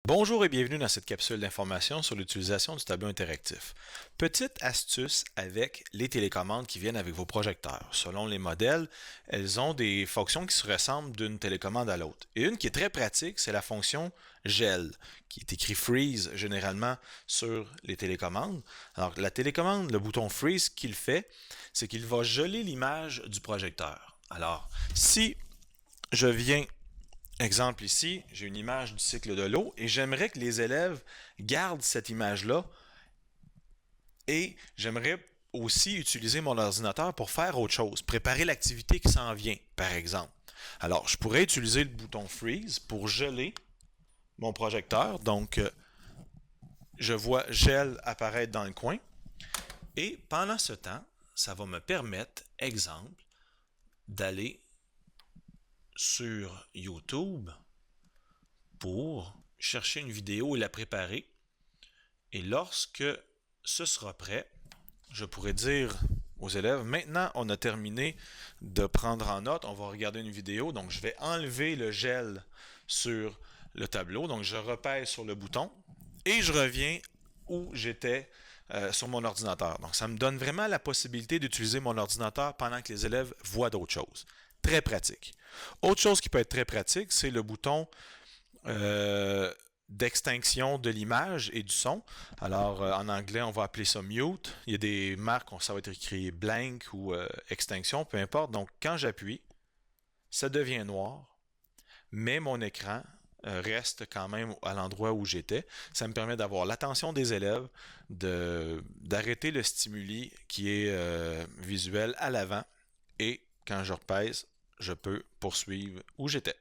Bonjour et bienvenue dans cette capsule d'information sur l'utilisation du tableau interactif. Petite astuce avec les télécommandes qui viennent avec vos projecteurs. Selon les modèles, elles ont des fonctions qui se ressemblent d'une télécommande à l'autre. Et une qui est très pratique, c'est la fonction gel, qui est écrit freeze généralement sur les télécommandes. Alors la télécommande, le bouton freeze, ce qu'il fait, c'est qu'il va geler l'image du projecteur. Alors, si je viens exemple ici, j'ai une image du cycle de l'eau et j'aimerais que les élèves gardent cette image-là et j'aimerais aussi utiliser mon ordinateur pour faire autre chose, préparer l'activité qui s'en vient, par exemple. Alors, je pourrais utiliser le bouton Freeze pour geler mon projecteur. Donc, je vois gel apparaître dans le coin et pendant ce temps, ça va me permettre, exemple, d'aller sur YouTube pour chercher une vidéo et la préparer. Et lorsque ce sera prêt, je pourrais dire aux élèves, maintenant on a terminé de prendre en note, on va regarder une vidéo, donc je vais enlever le gel sur le tableau, donc je repèse sur le bouton et je reviens où j'étais sur mon ordinateur. Donc ça me donne vraiment la possibilité d'utiliser mon ordinateur pendant que les élèves voient d'autres choses. Très pratique. Autre chose qui peut être très pratique, c'est le bouton d'extinction de l'image et du son. Alors, en anglais, on va appeler ça mute. Il y a des marques où ça va être écrit blank ou extinction, peu importe. Donc, quand j'appuie, ça devient noir, mais mon écran reste quand même à l'endroit où j'étais. Ça me permet d'avoir l'attention des élèves, d'arrêter le stimuli qui est visuel à l'avant et quand je repèse, je peux poursuivre où j'étais.